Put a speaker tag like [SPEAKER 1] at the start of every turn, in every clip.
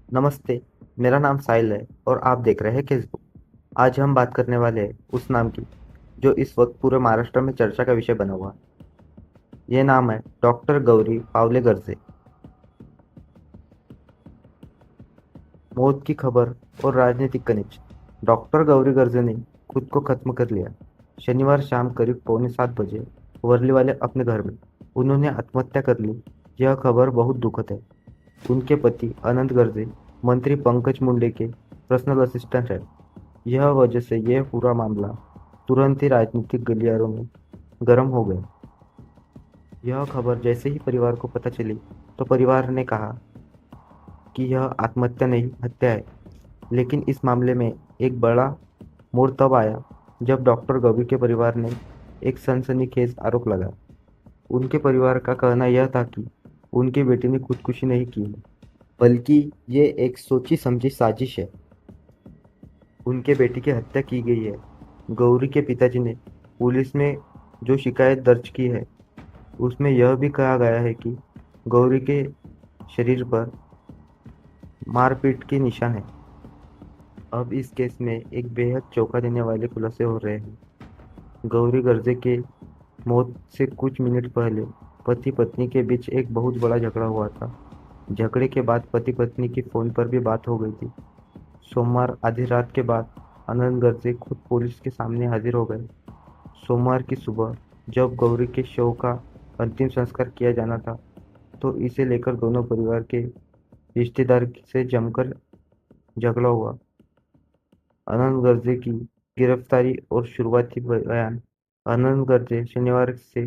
[SPEAKER 1] नमस्ते। मेरा नाम साहिल है और आप देख रहे हैं केसबुक। आज हम बात करने वाले हैं उस नाम की जो इस वक्त पूरे महाराष्ट्र में चर्चा का विषय बना हुआ है। ये नाम है डॉक्टर गौरी पावले गर्जे। मौत की खबर और राजनीतिक कनेक्शन। डॉक्टर गौरी गर्जे ने खुद को खत्म कर लिया। शनिवार शाम करीब 6:45 बजे वर्ली वाले अपने घर में उन्होंने आत्महत्या कर ली। यह खबर बहुत दुखद है। उनके पति अनंत गर्जे मंत्री पंकज मुंडे के पर्सनल असिस्टेंट है। यह वजह से यह पूरा मामला तुरंत ही राजनीतिक गलियारों में गर्म हो गया। यह खबर जैसे ही परिवार को पता चली तो परिवार ने कहा कि यह आत्महत्या नहीं हत्या है। लेकिन इस मामले में एक बड़ा मोड़ तब आया जब डॉक्टर गौरी के परिवार ने एक सनसनीखेज आरोप लगाया। उनके परिवार का कहना यह था कि उनकी बेटी ने खुदकुशी नहीं की है, बल्कि ये एक सोची समझी साजिश है। उनके बेटी की हत्या की गई है। गौरी के पिताजी ने पुलिस में जो शिकायत दर्ज की है उसमें यह भी कहा गया है कि गौरी के शरीर पर मारपीट के निशान हैं। अब इस केस में एक बेहद चौंका देने वाले खुलासे हो रहे हैं। गौरी गर्जे के मौत से कुछ मिनट पहले पति पत्नी के बीच एक बहुत बड़ा झगड़ा हुआ था। झगड़े के बाद पति पत्नी की फोन पर भी बात हो गई थी। सोमवार आधी रात के बाद आनंद गर्जे खुद पुलिस के सामने हाजिर हो गए। सोमवार की सुबह जब गौरी के शव का अंतिम संस्कार किया जाना था तो इसे लेकर दोनों परिवार के रिश्तेदार से जमकर झगड़ा हुआ। आनंद गर्जे की गिरफ्तारी और शुरुआती बयान। आनंद गर्जे शनिवार से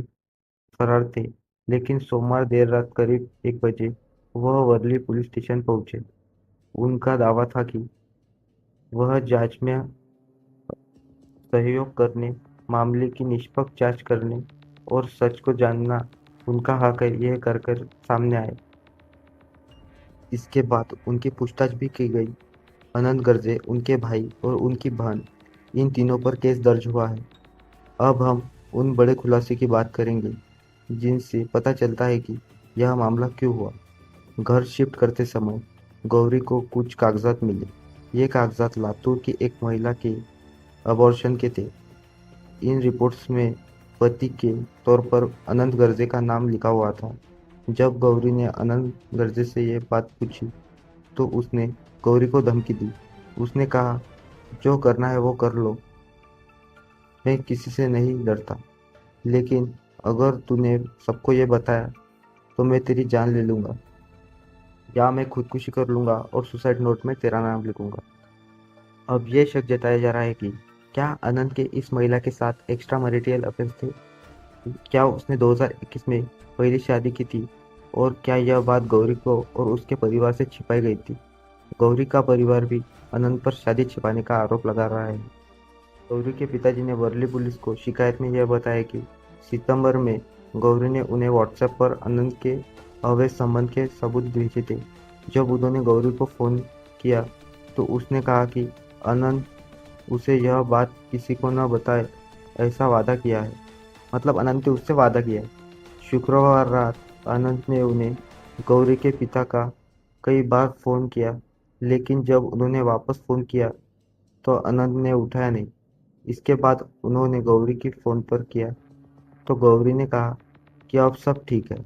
[SPEAKER 1] फरार थे, लेकिन सोमवार देर रात करीब 1 बजे वह वर्ली पुलिस स्टेशन पहुंचे। उनका दावा था कि वह जांच में सहयोग करने, मामले की निष्पक्ष जांच करने और सच को जानना उनका हक है, यह कर सामने आए। इसके बाद उनकी पूछताछ भी की गई। अनंत गर्जे, उनके भाई और उनकी बहन, इन तीनों पर केस दर्ज हुआ है। अब हम उन बड़े खुलासे की बात करेंगे जिनसे पता चलता है कि यह मामला क्यों हुआ। घर शिफ्ट करते समय गौरी को कुछ कागजात मिले। ये कागजात लातूर की एक महिला के अबॉर्शन के थे। इन रिपोर्ट्स में पति के तौर पर अनंत गर्जे का नाम लिखा हुआ था। जब गौरी ने अनंत गर्जे से ये बात पूछी तो उसने गौरी को धमकी दी। उसने कहा, जो करना है वो कर लो, मैं किसी से नहीं डरता, लेकिन अगर तूने सबको ये बताया तो मैं तेरी जान ले लूंगा, या मैं खुदकुशी कर लूंगा और सुसाइड नोट में तेरा नाम लिखूंगा। अब ये शक जताया जा रहा है कि क्या अनंत के इस महिला के साथ एक्स्ट्रा मैरिटल अफेयर थे। क्या उसने 2021 में पहली शादी की थी और क्या यह बात गौरी को और उसके परिवार से छिपाई गई थी। गौरी का परिवार भी अनंत पर शादी छिपाने का आरोप लगा रहा है। गौरी के पिताजी ने वर्ली पुलिस को शिकायत में यह बताया कि सितंबर में गौरी ने उन्हें व्हाट्सएप पर अनंत के अवैध संबंध के सबूत भेजे थे। जब उन्होंने गौरी को फोन किया तो उसने कहा कि अनंत उसे यह बात किसी को न बताए ऐसा वादा किया है। मतलब अनंत ने उससे वादा किया है। शुक्रवार रात अनंत ने उन्हें गौरी के पिता का कई बार फोन किया, लेकिन जब उन्होंने वापस फोन किया तो अनंत ने उठाया नहीं। इसके बाद उन्होंने गौरी की फोन पर किया तो गौरी ने कहा कि अब सब ठीक है।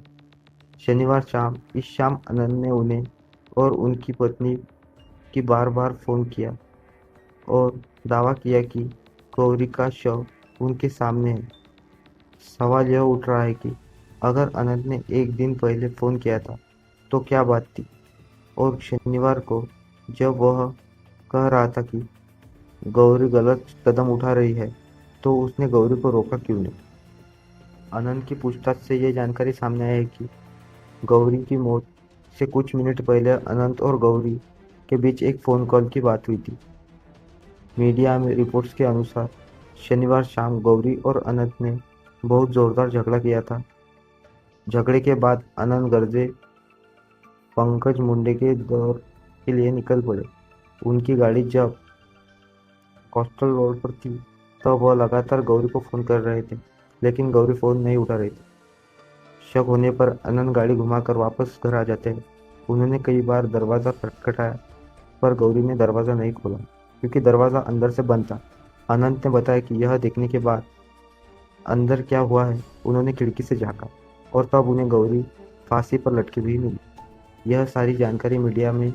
[SPEAKER 1] शनिवार शाम इस शाम अनंत ने उन्हें और उनकी पत्नी की बार बार फोन किया और दावा किया कि गौरी का शव उनके सामने है। सवाल यह उठ रहा है कि अगर अनंत ने एक दिन पहले फोन किया था तो क्या बात थी, और शनिवार को जब वह कह रहा था कि गौरी गलत कदम उठा रही है तो उसने गौरी को रोका क्यों नहीं। आनंद की पूछताछ से यह जानकारी सामने आई है कि गौरी की मौत से कुछ मिनट पहले अनंत और गौरी के बीच एक फोन कॉल की बात हुई थी। मीडिया में रिपोर्ट्स के अनुसार शनिवार शाम गौरी और अनंत ने बहुत जोरदार झगड़ा किया था। झगड़े के बाद अनंत गर्जे पंकज मुंडे के दौर के लिए निकल पड़े। उनकी गाड़ी जब कोस्टल रोड पर थी तब वह लगातार गौरी को फोन कर रहे थे, लेकिन गौरी फोन नहीं उठा रही थी। शक होने पर अनंत गाड़ी घुमाकर वापस घर आ जाते हैं। उन्होंने कई बार दरवाजा खटखटाया, पर गौरी ने दरवाज़ा नहीं खोला क्योंकि दरवाज़ा अंदर से बंद था। अनंत ने बताया कि यह देखने के बाद अंदर क्या हुआ है उन्होंने खिड़की से झाँका और तब उन्हें गौरी फांसी पर लटकी हुई मिली। यह सारी जानकारी मीडिया में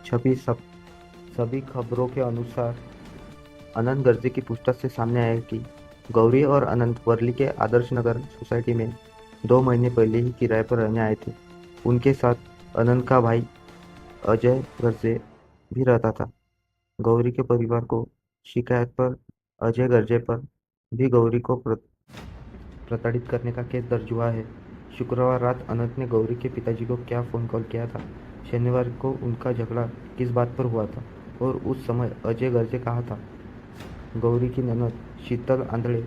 [SPEAKER 1] छपी सभी खबरों के अनुसार अनंत गर्जे की पूछताछ से सामने आया कि गौरी और अनंत वर्ली के आदर्श नगर सोसाइटी में 2 महीने पहले ही किराए पर रहने आए थे। उनके साथ अनंत का भाई अजय गर्जे भी रहता था। गौरी के परिवार को शिकायत पर अजय गर्जे पर भी गौरी को प्रताड़ित करने का केस दर्ज हुआ है। शुक्रवार रात अनंत ने गौरी के पिताजी को क्या फ़ोन कॉल किया था। शनिवार को उनका झगड़ा किस बात पर हुआ था और उस समय अजय गर्जे कहाँ था। गौरी की ननद शीतल आंधळे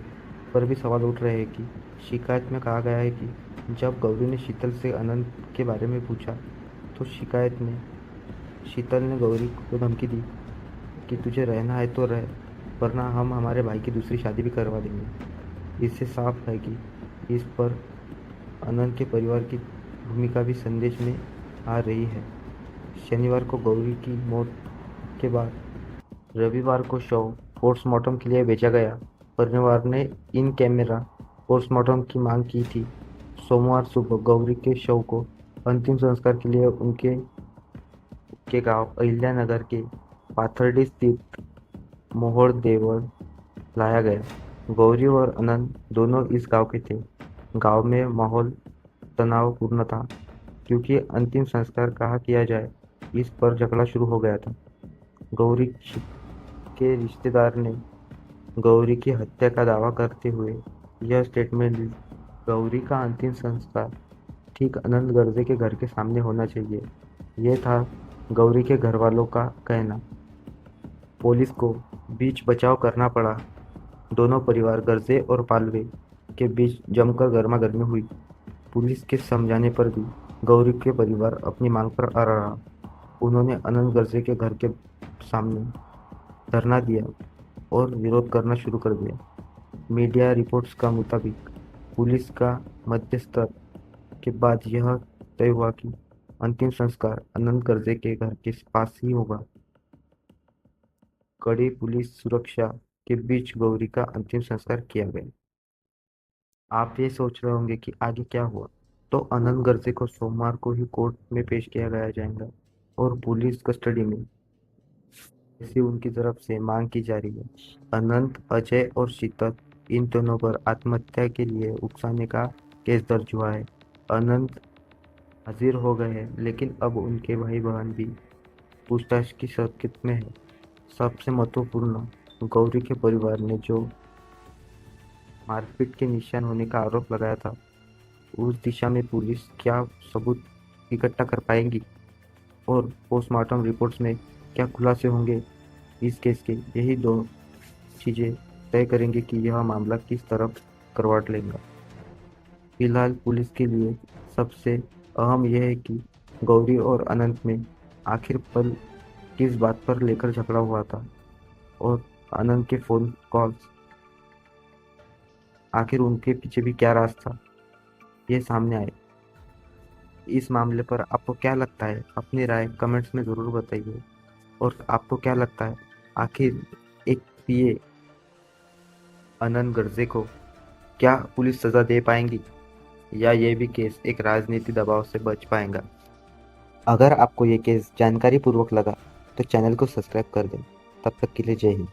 [SPEAKER 1] पर भी सवाल उठ रहे हैं कि शिकायत में कहा गया है कि जब गौरी ने शीतल से अनंत के बारे में पूछा तो शिकायत में शीतल ने गौरी को धमकी दी कि तुझे रहना है तो रह, वरना हम हमारे भाई की दूसरी शादी भी करवा देंगे। इससे साफ है कि इस पर अनंत के परिवार की भूमिका भी संदेश में आ रही है। शनिवार को गौरी की मौत के बाद रविवार को शव पोस्टमार्टम के लिए भेजा गया। परिवार ने इन कैमरा पोस्टमार्टम की मांग की थी। सोमवार सुबह गौरी के शव को अंतिम संस्कार के लिए उनके के गांव अहिल्यानगर के पाथर्डी स्थित मोहड़ देवल लाया गया। गौरी और अनंत दोनों इस गांव के थे। गांव में माहौल तनावपूर्ण था क्योंकि अंतिम संस्कार कहाँ किया जाए इस पर झगड़ा शुरू हो गया था। गौरी के रिश्तेदार ने गौरी की हत्या का दावा करते हुए यह स्टेटमेंट दी। गौरी का अंतिम संस्कार ठीक अनंत गर्जे के घर के सामने होना चाहिए, यह था गौरी के घर वालों का कहना। पुलिस को बीच बचाव करना पड़ा। दोनों परिवार गर्जे और पालवे के बीच जमकर गर्मागर्मी हुई। पुलिस के समझाने पर भी गौरी के परिवार अपनी मांग पर अड़ा रहा। उन्होंने अनंत गर्जे के घर के सामने धरना दिया और विरोध करना शुरू कर दिया। मीडिया रिपोर्ट्स का मुताबिक पुलिस का मध्यस्थता के बाद यह तय हुआ कि अंतिम संस्कार अनंत गर्जे के घर के पास ही होगा। कड़ी पुलिस सुरक्षा के बीच गौरी का अंतिम संस्कार किया गया। आप ये सोच रहे होंगे कि आगे क्या हुआ। तो अनंत गर्जे को सोमवार को ही कोर्ट में पेश किया गया जाएगा और पुलिस कस्टडी में ऐसी उनकी तरफ से मांग की जा रही है। अनंत, अजय और शीतल इन दोनों पर आत्महत्या के लिए उकसाने का केस दर्ज हुआ है। अनंत हाजिर हो गए हैं लेकिन अब उनके भाई बहन भी पूछताछ की शर्त में है। सबसे महत्वपूर्ण, गौरी के परिवार ने जो मारपीट के निशान होने का आरोप लगाया था उस दिशा में पुलिस क्या सबूत इकट्ठा कर पाएगी और पोस्टमार्टम रिपोर्ट्स में क्या खुलासे होंगे इस केस के, यही दो चीज़ें तय करेंगे कि यह मामला किस तरफ करवट लेगा। फिलहाल पुलिस के लिए सबसे अहम यह है कि गौरी और अनंत में आखिर पल किस बात पर लेकर झगड़ा हुआ था और अनंत के फ़ोन कॉल्स आखिर उनके पीछे भी क्या राज था, ये सामने आए। इस मामले पर आपको क्या लगता है, अपनी राय कमेंट्स में ज़रूर बताइए। और आपको क्या लगता है आखिर एक पीए अनंत गर्जे को क्या पुलिस सज़ा दे पाएंगी या ये भी केस एक राजनीति दबाव से बच पाएगा। अगर आपको ये केस जानकारी पूर्वक लगा तो चैनल को सब्सक्राइब कर दें। तब तक के लिए जय हिंद।